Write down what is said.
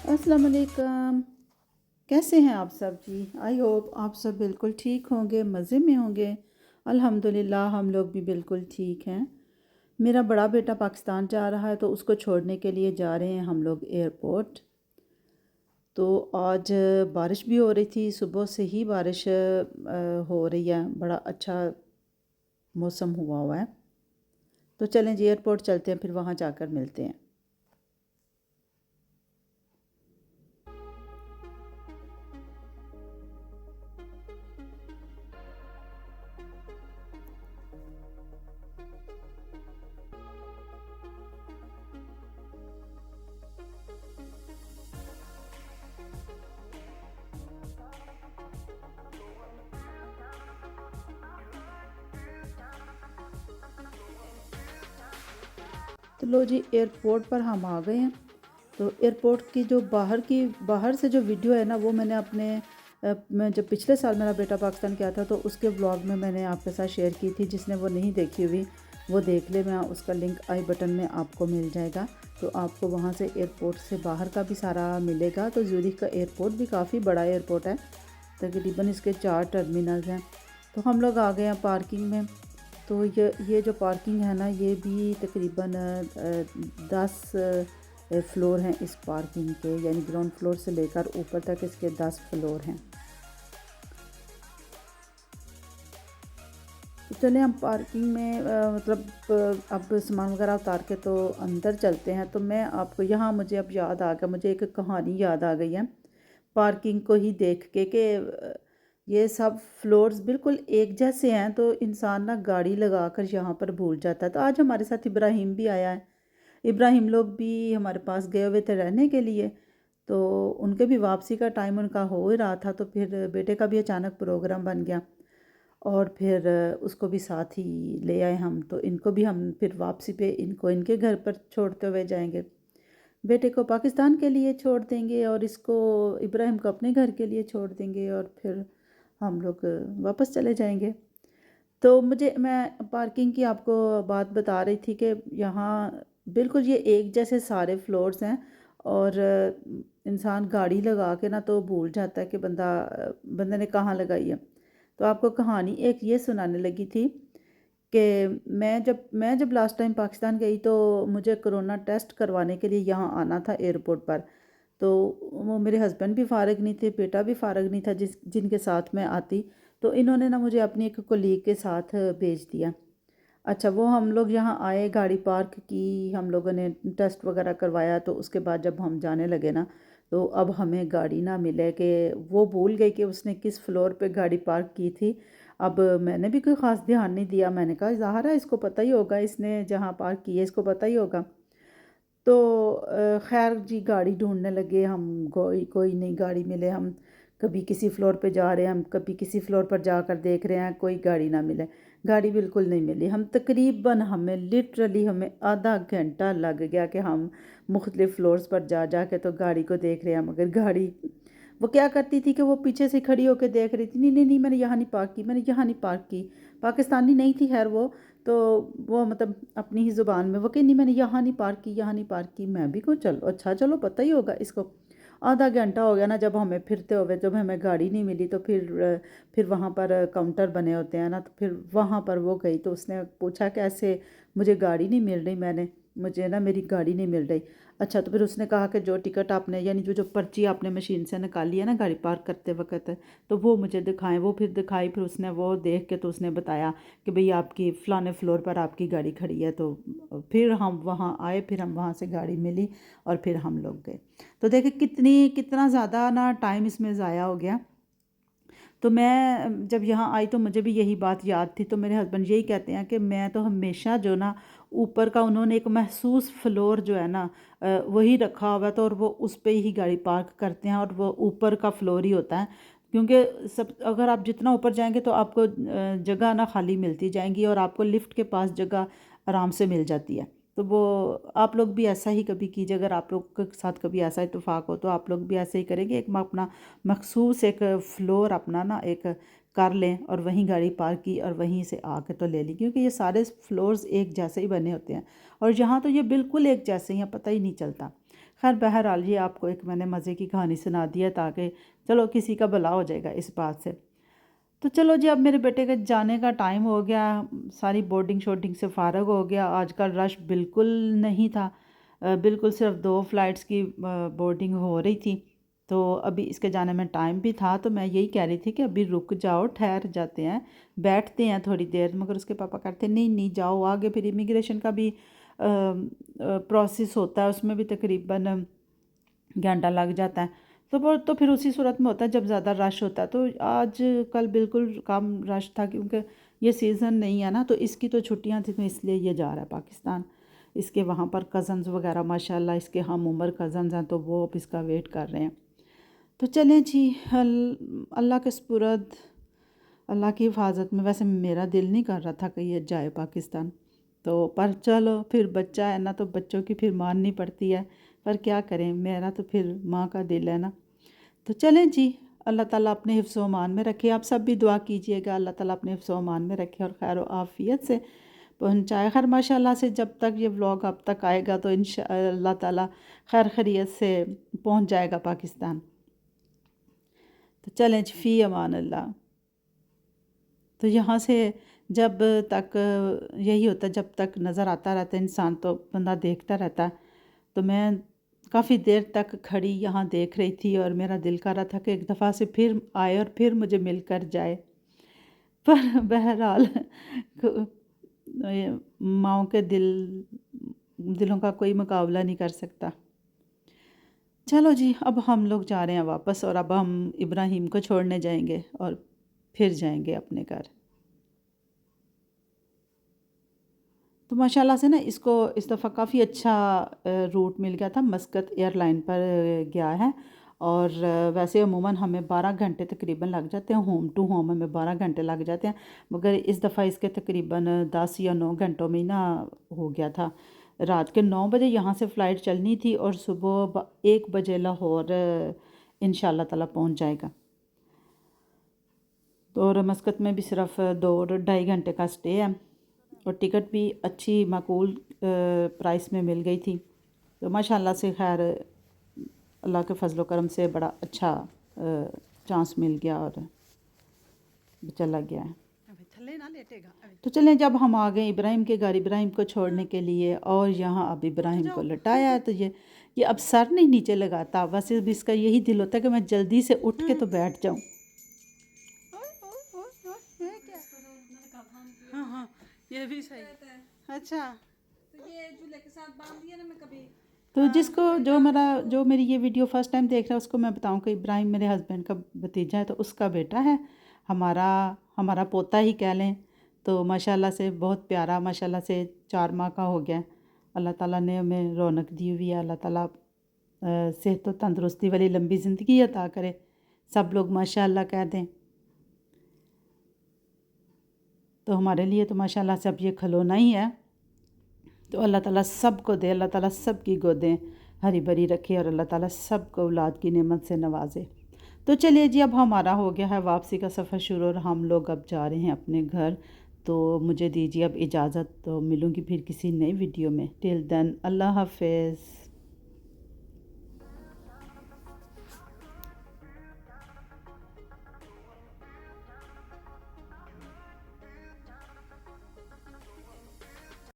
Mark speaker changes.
Speaker 1: अस्सलाम वालेकुम। कैसे हैं आप सब जी? आई होप आप सब बिल्कुल ठीक होंगे, मज़े में होंगे। अल्हम्दुलिल्लाह हम लोग भी बिल्कुल ठीक हैं। मेरा बड़ा बेटा पाकिस्तान जा रहा है तो उसको छोड़ने के लिए जा रहे हैं हम लोग एयरपोर्ट। तो आज बारिश भी हो रही थी, सुबह से ही बारिश हो रही है, बड़ा अच्छा मौसम हुआ हुआ है। तो चलें जी एयरपोर्ट चलते हैं, फिर वहाँ जाकर मिलते हैं। तो लो जी एयरपोर्ट पर हम आ गए हैं। तो एयरपोर्ट की जो बाहर से जो वीडियो है ना, वो मैंने अपने मैं जब पिछले साल मेरा बेटा पाकिस्तान गया था तो उसके ब्लॉग में मैंने आपके साथ शेयर की थी। जिसने वो नहीं देखी हुई वो देख ले, मैं उसका लिंक आई बटन में आपको मिल जाएगा। तो आपको वहाँ से एयरपोर्ट से बाहर का भी सारा मिलेगा। तो ज़्यूरिख का एयरपोर्ट भी काफ़ी बड़ा एयरपोर्ट है, तकरीबन इसके 4 टर्मिनल्स हैं। तो हम लोग आ गए हैं पार्किंग में। तो ये जो पार्किंग है ना, ये भी तकरीबन 10 फ्लोर हैं इस पार्किंग के, यानी ग्राउंड फ्लोर से लेकर ऊपर तक इसके 10 फ्लोर हैं। तो चलें हम पार्किंग में अब सामान वगैरह उतार के तो अंदर चलते हैं। तो मैं आपको यहाँ, मुझे अब याद आ गया, मुझे एक कहानी याद आ गई है पार्किंग को ही देख के कि ये सब फ्लोर्स बिल्कुल एक जैसे हैं तो इंसान ना गाड़ी लगा कर यहाँ पर भूल जाता है। तो आज हमारे साथ इब्राहिम भी आया है। इब्राहिम लोग भी हमारे पास गए हुए थे रहने के लिए। तो उनके भी वापसी का टाइम उनका हो ही रहा था, तो फिर बेटे का भी अचानक प्रोग्राम बन गया और फिर उसको भी साथ ही ले आए हम। तो इनको भी हम फिर वापसी पे इनको इनके घर पर छोड़ते हुए जाएंगे। बेटे को पाकिस्तान के लिए छोड़ देंगे और इसको इब्राहिम को अपने घर के लिए छोड़ देंगे और फिर हम लोग वापस चले जाएंगे। तो मैं पार्किंग की आपको बात बता रही थी कि यहाँ बिल्कुल ये एक जैसे सारे फ्लोर्स हैं और इंसान गाड़ी लगा के ना तो भूल जाता है कि बंदे ने कहाँ लगाई है। तो आपको कहानी एक ये सुनाने लगी थी कि मैं जब लास्ट टाइम पाकिस्तान गई तो मुझे कोरोना टेस्ट करवाने के लिए यहाँ आना था एयरपोर्ट पर। तो वो मेरे हस्बैंड भी फ़ारग नहीं थे, बेटा भी फ़ारग नहीं था जिनके साथ मैं आती। तो इन्होंने ना मुझे अपनी एक कोलीग के साथ भेज दिया। अच्छा, वो हम लोग यहाँ आए, गाड़ी पार्क की, हम लोगों ने टेस्ट वगैरह करवाया। तो उसके बाद जब हम जाने लगे ना, तो अब हमें गाड़ी ना मिले कि वो भूल गई कि उसने किस फ्लोर पे गाड़ी पार्क की थी। अब मैंने भी कोई ख़ास ध्यान नहीं दिया, मैंने कहा ज़ाहिर है इसको पता ही होगा, इसने जहाँ पार्क की है इसको पता ही होगा। तो खैर जी गाड़ी ढूंढने लगे हम, कोई कोई नहीं गाड़ी मिले। हम कभी किसी फ्लोर पे जा रहे हैं, हम कभी किसी फ्लोर पर जाकर देख रहे हैं, कोई गाड़ी ना मिले, गाड़ी बिल्कुल नहीं मिली। हम तकरीबन हमें लिटरली हमें आधा घंटा लग गया कि हम मुख्तलिफ़ फ्लोर्स पर जा जा के तो गाड़ी को देख रहे हैं, मगर गाड़ी वो क्या करती थी कि वो पीछे से खड़ी होकर देख रही थी, नहीं नहीं नहीं मैंने यहाँ नहीं पार्क की, मैंने यहाँ नहीं पार्क की। पाकिस्तानी नहीं थी खैर वो, तो वो मतलब अपनी ही ज़ुबान में वो कि नहीं मैंने यहाँ नहीं पार्क की, यहाँ नहीं पार्क की। मैं भी को चलो अच्छा चलो पता ही होगा इसको। आधा घंटा हो गया ना जब हमें फिरते हुए, जब हमें गाड़ी नहीं मिली तो फिर वहाँ पर काउंटर बने होते हैं ना, तो फिर वहाँ पर वो गई तो उसने पूछा कैसे मुझे गाड़ी नहीं मिल रही, मुझे ना मेरी गाड़ी नहीं मिल रही। अच्छा, तो फिर उसने कहा कि जो टिकट आपने यानी जो जो पर्ची आपने मशीन से निकाली है ना गाड़ी पार्क करते वक्त, तो वो मुझे दिखाएं। वो फिर दिखाई, फिर उसने वो देख के तो उसने बताया कि भाई आपकी फ़लाने फ्लोर पर आपकी गाड़ी खड़ी है। तो फिर हम वहाँ आए, फिर हम वहाँ से गाड़ी मिली और फिर हम लोग गए। तो देखिए कितना ज़्यादा ना टाइम इसमें ज़ाया हो गया। तो मैं जब यहाँ आई तो मुझे भी यही बात याद थी। तो मेरे हस्बैंड यही कहते हैं कि मैं तो हमेशा जो ना ऊपर का उन्होंने एक महसूस फ्लोर जो है ना वही रखा हुआ था और वो उस पे ही गाड़ी पार्क करते हैं और वो ऊपर का फ्लोर ही होता है। क्योंकि सब अगर आप जितना ऊपर जाएंगे तो आपको जगह ना खाली मिलती जाएंगी और आपको लिफ्ट के पास जगह आराम से मिल जाती है। तो वो आप लोग भी ऐसा ही कभी कीजिए, अगर आप लोग के साथ कभी ऐसा इत्तेफाक हो तो आप लोग भी ऐसे ही करेंगे। एक अपना मखसूस एक फ़्लोर अपना ना एक کر لیں اور وہیں گاڑی پارک کی اور وہیں سے آ کے تو لے لی، کیونکہ یہ سارے فلورز ایک جیسے ہی بنے ہوتے ہیں اور یہاں تو یہ بالکل ایک جیسے ہی ہیں، پتہ ہی نہیں چلتا۔ خیر بہرحال یہ آپ کو ایک میں نے مزے کی کہانی سنا دی ہے تاکہ چلو کسی کا بھلا ہو جائے گا اس بات سے۔ تو چلو جی اب میرے بیٹے کے جانے کا ٹائم ہو گیا، ساری بورڈنگ شورڈنگ سے فارغ ہو گیا، آج کل رش بالکل نہیں تھا، بالکل صرف 2 فلائٹس کی بورڈنگ ہو رہی تھی، تو ابھی اس کے جانے میں ٹائم بھی تھا، تو میں یہی کہہ رہی تھی کہ ابھی رک جاؤ، ٹھہر جاتے ہیں، بیٹھتے ہیں تھوڑی دیر، مگر اس کے پاپا کہتے نہیں نہیں جاؤ آگے، پھر امیگریشن کا بھی پروسیس ہوتا ہے، اس میں بھی تقریباً گھنٹہ لگ جاتا ہے، تو پھر اسی صورت میں ہوتا ہے جب زیادہ رش ہوتا ہے۔ تو آج کل بالکل کم رش تھا کیونکہ یہ سیزن نہیں ہے نا، تو اس کی تو چھٹیاں تھیں، تو اس لیے یہ جا رہا ہے پاکستان۔ اس کے وہاں پر کزنز وغیرہ ماشاءاللہ اس کے ہم عمر کزنز ہیں، تو وہ اب اس کا ویٹ کر رہے ہیں۔ تو چلیں جی، اللہ کے سپرد، اللہ کی حفاظت میں۔ ویسے میرا دل نہیں کر رہا تھا کہ یہ جائے پاکستان، تو پر چلو پھر بچہ ہے نا، تو بچوں کی پھر ماننی پڑتی ہے، پر کیا کریں، میرا تو پھر ماں کا دل ہے نا۔ تو چلیں جی، اللہ تعالیٰ اپنے حفظ و امان میں رکھے، آپ سب بھی دعا کیجئے گا اللہ تعالیٰ اپنے حفظ و امان میں رکھے اور خیر و عافیت سے پہنچائے۔ خیر ماشاءاللہ سے جب تک یہ ولاگ اب تک آئے گا تو اللہ تعالیٰ خیر خیریت سے پہنچ جائے گا پاکستان۔ تو چلیں جی، فی امان اللہ۔ تو یہاں سے جب تک یہی ہوتا ہے، جب تک نظر آتا رہتا ہے انسان تو بندہ دیکھتا رہتا ہے، تو میں کافی دیر تک کھڑی یہاں دیکھ رہی تھی اور میرا دل کر رہا تھا کہ ایک دفعہ سے پھر آئے اور پھر مجھے مل کر جائے، پر بہرحال ماؤں کے دلوں کا کوئی مقابلہ نہیں کر سکتا۔ چلو جی، اب ہم لوگ جا رہے ہیں واپس، اور اب ہم ابراہیم کو چھوڑنے جائیں گے اور پھر جائیں گے اپنے گھر۔ تو ماشاءاللہ سے نا اس کو اس دفعہ کافی اچھا روٹ مل گیا تھا، مسقط ایئر لائن پر گیا ہے، اور ویسے عموماً ہمیں 12 گھنٹے تقریباً لگ جاتے ہیں، ہوم ٹو ہوم ہمیں 12 گھنٹے لگ جاتے ہیں، مگر اس دفعہ اس کے تقریباً 10 یا 9 گھنٹوں میں ہی نا ہو گیا تھا۔ رات کے 9 بجے یہاں سے فلائٹ چلنی تھی اور صبح 1 بجے لاہور انشاءاللہ تعالیٰ پہنچ جائے گا۔ تو اور مسقط میں بھی صرف 2-2.5 گھنٹے کا سٹے ہے، اور ٹکٹ بھی اچھی معقول پرائس میں مل گئی تھی، تو ماشاءاللہ سے خیر اللہ کے فضل و کرم سے بڑا اچھا چانس مل گیا اور چلا گیا ہے۔ تو چلیں جب ہم آ گئے ابراہیم کے گھر، ابراہیم کو چھوڑنے کے لیے، اور یہاں اب ابراہیم کو لٹایا ہے، تو یہ اب سر نہیں نیچے لگاتا، بس اس کا یہی دل ہوتا ہے کہ میں جلدی سے اٹھ کے تو بیٹھ جاؤں۔ ہاں ہاں، یہ بھی صحیح، اچھا۔ تو جس کو جو میری یہ ویڈیو فرسٹ ٹائم دیکھ رہا ہے اس کو میں بتاؤں کہ ابراہیم میرے ہسبینڈ کا بھتیجا ہے، تو اس کا بیٹا ہے، ہمارا پوتا ہی کہہ لیں، تو ماشاءاللہ سے بہت پیارا، ماشاءاللہ سے 4 ماہ کا ہو گیا۔ اللہ تعالیٰ نے ہمیں رونق دی ہوئی ہے، اللہ تعالیٰ صحت و تندرستی والی لمبی زندگی عطا کرے، سب لوگ ماشاءاللہ کہہ دیں۔ تو ہمارے لیے تو ماشاءاللہ سے اب یہ کھلونا ہی ہے، تو اللہ تعالیٰ سب کو دے، اللہ تعالیٰ سب کی گودیں ہری بھری رکھے، اور اللہ تعالیٰ سب کو اولاد کی نعمت سے نوازے۔ تو چلیے جی، اب ہمارا ہو گیا ہے واپسی کا سفر شروع، اور ہم لوگ اب جا رہے ہیں اپنے گھر، تو مجھے دیجیے اب اجازت، تو ملوں گی پھر کسی نئی ویڈیو میں، ٹل دین اللہ حافظ۔